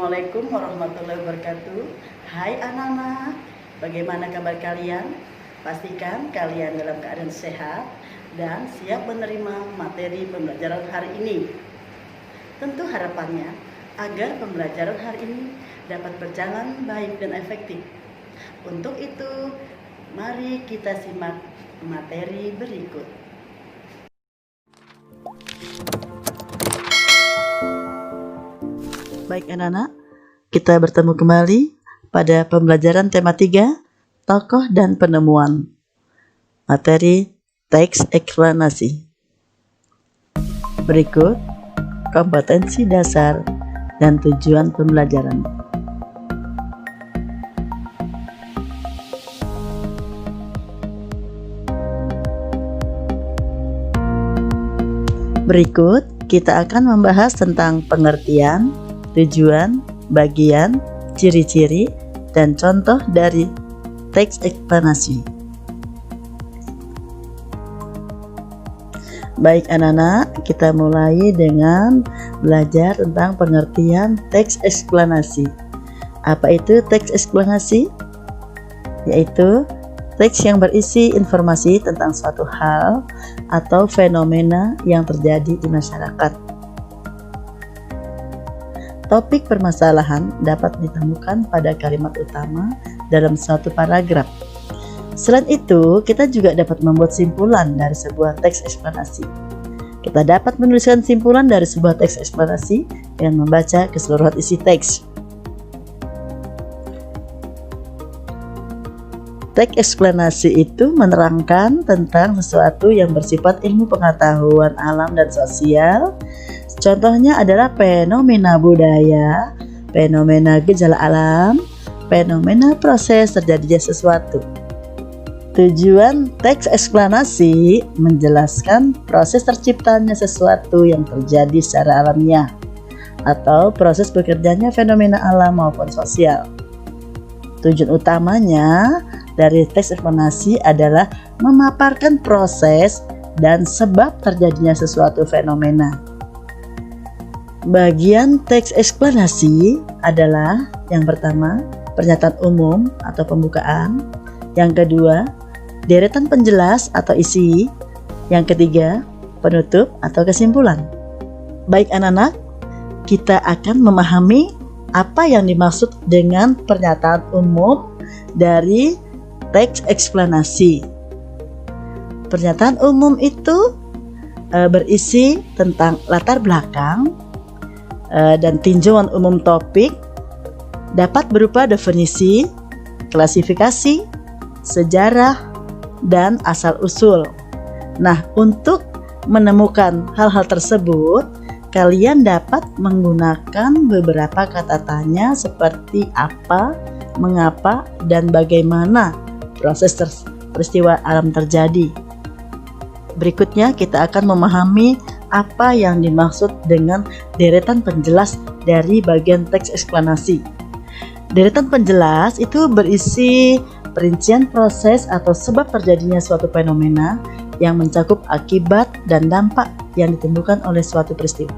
Assalamualaikum warahmatullahi wabarakatuh. Hai anak-anak, bagaimana kabar kalian? Pastikan kalian dalam keadaan sehat dan siap menerima materi pembelajaran hari ini. Tentu harapannya agar pembelajaran hari ini dapat berjalan baik dan efektif. Untuk itu, mari kita simak materi berikut. Baik anak-anak, kita bertemu kembali pada pembelajaran tema 3, tokoh dan penemuan. Materi teks eksplanasi. Berikut kompetensi dasar dan tujuan pembelajaran. Berikut kita akan membahas tentang pengertian, tujuan, bagian, ciri-ciri, dan contoh dari teks eksplanasi. Baik anak-anak, kita mulai dengan belajar tentang pengertian teks eksplanasi. Apa itu teks eksplanasi? Yaitu teks yang berisi informasi tentang suatu hal atau fenomena yang terjadi di masyarakat. Topik permasalahan dapat ditemukan pada kalimat utama dalam suatu paragraf. Selain itu, kita juga dapat membuat simpulan dari sebuah teks eksplanasi. Kita dapat menuliskan simpulan dari sebuah teks eksplanasi dengan membaca keseluruhan isi teks. Teks eksplanasi itu menerangkan tentang sesuatu yang bersifat ilmu pengetahuan alam dan sosial. Contohnya adalah fenomena budaya, fenomena gejala alam, fenomena proses terjadinya sesuatu. Tujuan teks eksplanasi menjelaskan proses terciptanya sesuatu yang terjadi secara alamiah atau proses bekerjanya fenomena alam maupun sosial. Tujuan utamanya dari teks eksplanasi adalah memaparkan proses dan sebab terjadinya sesuatu fenomena. Bagian teks eksplanasi adalah yang pertama, pernyataan umum atau pembukaan, yang kedua, deretan penjelas atau isi, yang ketiga, penutup atau kesimpulan. Baik anak-anak, kita akan memahami apa yang dimaksud dengan pernyataan umum dari teks eksplanasi. Pernyataan umum itu berisi tentang latar belakang dan tinjauan umum topik, dapat berupa definisi, klasifikasi, sejarah, dan asal-usul. Nah, untuk menemukan hal-hal tersebut, kalian dapat menggunakan beberapa kata tanya seperti apa, mengapa, dan bagaimana proses peristiwa alam terjadi. Berikutnya kita akan memahami apa yang dimaksud dengan deretan penjelas dari bagian teks eksplanasi. Deretan penjelas itu berisi perincian proses atau sebab terjadinya suatu fenomena yang mencakup akibat dan dampak yang ditimbulkan oleh suatu peristiwa.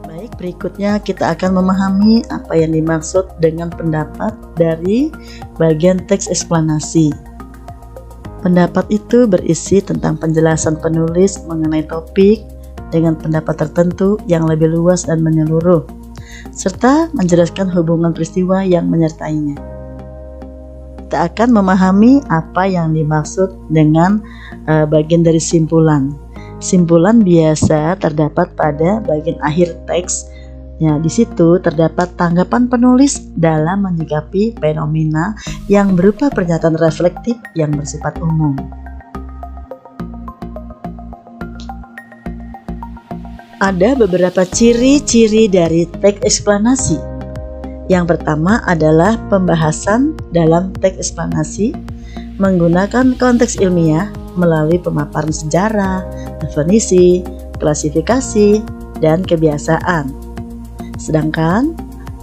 Baik, berikutnya kita akan memahami apa yang dimaksud dengan pendapat dari bagian teks eksplanasi. Pendapat itu berisi tentang penjelasan penulis mengenai topik dengan pendapat tertentu yang lebih luas dan menyeluruh, serta menjelaskan hubungan peristiwa yang menyertainya. Kita akan memahami apa yang dimaksud dengan bagian dari simpulan. Simpulan biasa terdapat pada bagian akhir teks. Ya, di situ terdapat tanggapan penulis dalam menyikapi fenomena yang berupa pernyataan reflektif yang bersifat umum. Ada beberapa ciri-ciri dari teks eksplanasi. Yang pertama adalah pembahasan dalam teks eksplanasi menggunakan konteks ilmiah melalui pemaparan sejarah, definisi, klasifikasi, dan kebiasaan. Sedangkan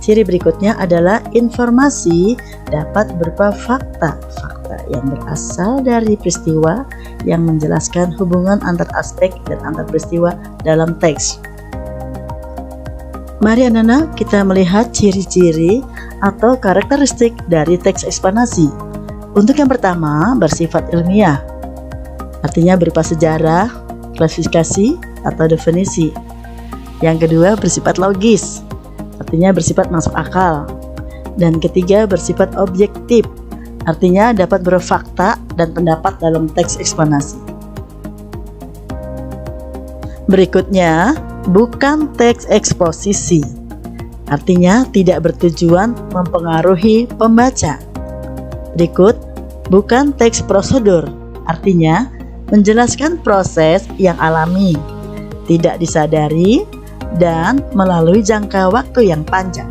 ciri berikutnya adalah informasi dapat berupa fakta yang berasal dari peristiwa yang menjelaskan hubungan antar aspek dan antar peristiwa dalam teks. Mari anak-anak kita melihat ciri-ciri atau karakteristik dari teks eksplanasi. Untuk yang pertama, bersifat ilmiah. Artinya berupa sejarah, klasifikasi, atau definisi. Yang kedua, bersifat logis. Artinya bersifat masuk akal. Dan ketiga, bersifat objektif. Artinya dapat berfakta dan pendapat dalam teks eksplanasi. Berikutnya, bukan teks eksposisi. Artinya tidak bertujuan mempengaruhi pembaca. Berikut, bukan teks prosedur. Artinya menjelaskan proses yang alami, tidak disadari, dan melalui jangka waktu yang panjang.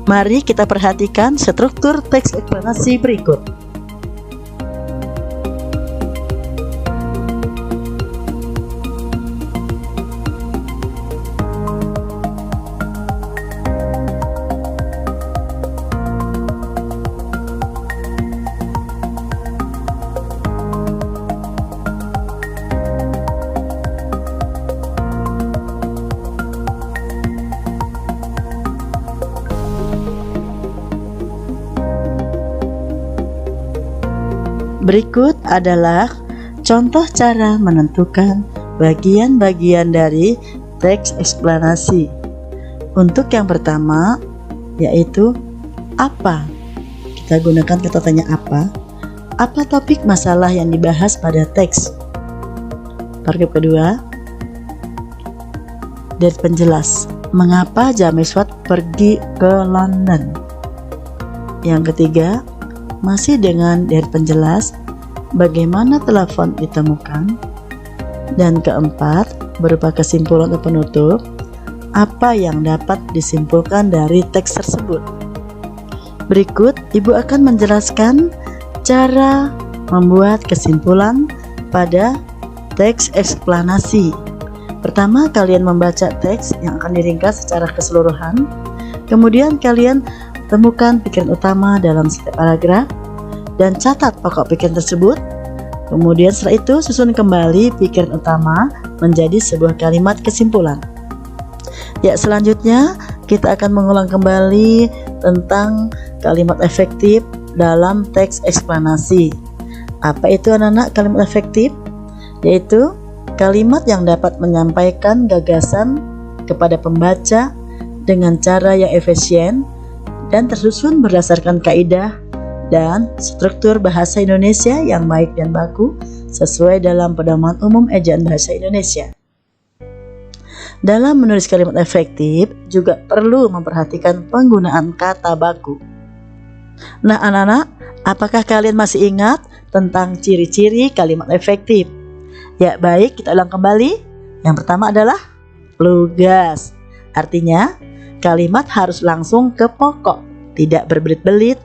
Mari kita perhatikan struktur teks eksplanasi berikut. Berikut adalah contoh cara menentukan bagian-bagian dari teks eksplanasi. Untuk yang pertama, yaitu apa. Kita gunakan kata tanya apa. Apa topik masalah yang dibahas pada teks? Paragraf kedua, dari penjelas. Mengapa James Watt pergi ke London? Yang ketiga, masih dengan dari penjelas, bagaimana telepon ditemukan? Dan keempat, berupa kesimpulan atau penutup, apa yang dapat disimpulkan dari teks tersebut. Berikut, Ibu akan menjelaskan cara membuat kesimpulan pada teks eksplanasi. Pertama, kalian membaca teks yang akan diringkas secara keseluruhan. Kemudian kalian temukan pikiran utama dalam setiap paragraf dan catat pokok pikiran tersebut. Kemudian setelah itu susun kembali pikiran utama menjadi sebuah kalimat kesimpulan. Ya, selanjutnya kita akan mengulang kembali tentang kalimat efektif dalam teks eksplanasi. Apa itu anak-anak kalimat efektif? Yaitu kalimat yang dapat menyampaikan gagasan kepada pembaca dengan cara yang efisien dan tersusun berdasarkan kaidah dan struktur bahasa Indonesia yang baik dan baku sesuai dalam Pedoman Umum Ejaan Bahasa Indonesia. Dalam menulis kalimat efektif juga perlu memperhatikan penggunaan kata baku. Nah anak-anak, apakah kalian masih ingat tentang ciri-ciri kalimat efektif? Ya baik, kita ulang kembali. Yang pertama adalah lugas. Artinya kalimat harus langsung ke pokok, tidak berbelit-belit.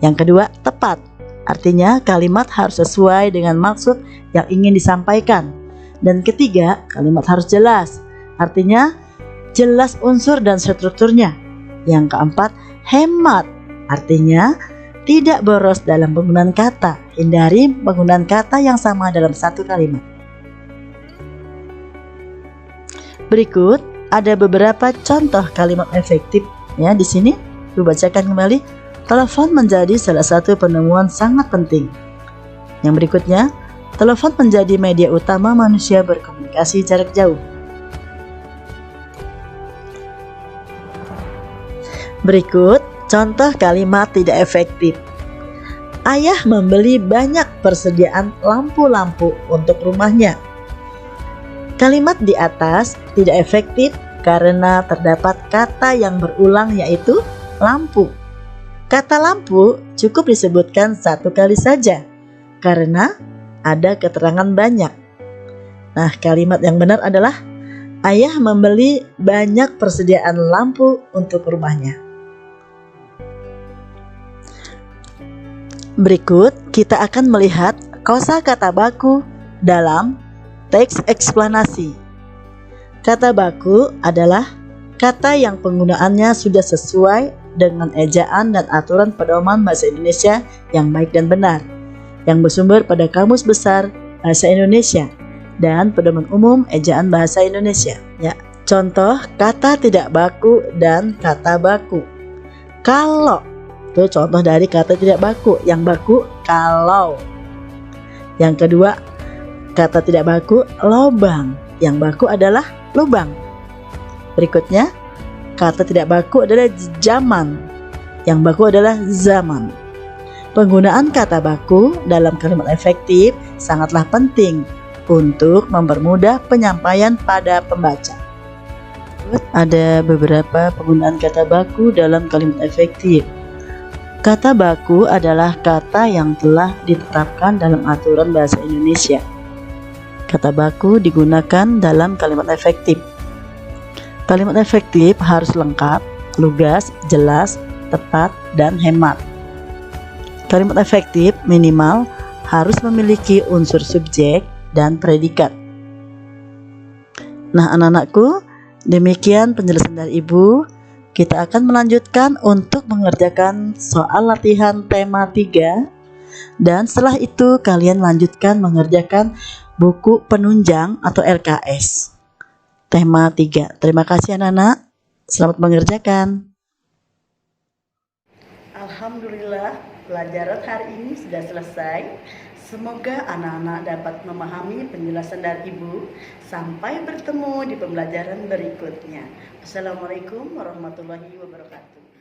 Yang kedua, tepat. Artinya kalimat harus sesuai dengan maksud yang ingin disampaikan. Dan ketiga, kalimat harus jelas. Artinya jelas unsur dan strukturnya. Yang keempat, hemat. Artinya tidak boros dalam penggunaan kata. Hindari penggunaan kata yang sama dalam satu kalimat. Berikut ada beberapa contoh kalimat efektif ya di sini. Aku bacakan kembali. Telepon menjadi salah satu penemuan sangat penting. Yang berikutnya, telepon menjadi media utama manusia berkomunikasi jarak jauh. Berikut contoh kalimat tidak efektif. Ayah membeli banyak persediaan lampu-lampu untuk rumahnya. Kalimat di atas tidak efektif karena terdapat kata yang berulang yaitu lampu. Kata lampu cukup disebutkan satu kali saja karena ada keterangan banyak. Nah, kalimat yang benar adalah ayah membeli banyak persediaan lampu untuk rumahnya. Berikut kita akan melihat kosakata baku dalam teks eksplanasi. Kata baku adalah kata yang penggunaannya sudah sesuai dengan ejaan dan aturan pedoman bahasa Indonesia yang baik dan benar, yang bersumber pada Kamus Besar Bahasa Indonesia dan Pedoman Umum Ejaan Bahasa Indonesia. Ya, Contoh kata tidak baku dan kata baku. Kalau, itu contoh dari kata tidak baku. Yang baku kalau. Yang kedua, kata tidak baku lobang. Yang baku adalah lubang. Berikutnya, kata tidak baku adalah zaman. Yang baku adalah zaman. Penggunaan kata baku dalam kalimat efektif sangatlah penting untuk mempermudah penyampaian pada pembaca. Ada beberapa penggunaan kata baku dalam kalimat efektif. Kata baku adalah kata yang telah ditetapkan dalam aturan bahasa Indonesia. Kata baku digunakan dalam kalimat efektif. Kalimat efektif harus lengkap, lugas, jelas, tepat, dan hemat. Kalimat efektif minimal harus memiliki unsur subjek dan predikat. Nah, anak-anakku, demikian penjelasan dari Ibu. Kita akan melanjutkan untuk mengerjakan soal latihan tema 3. Dan setelah itu kalian lanjutkan mengerjakan buku penunjang atau LKS tema 3. Terima kasih anak-anak. Selamat mengerjakan. Alhamdulillah, pelajaran hari ini sudah selesai. Semoga anak-anak dapat memahami penjelasan dari Ibu. Sampai bertemu di pembelajaran berikutnya. Assalamualaikum warahmatullahi wabarakatuh.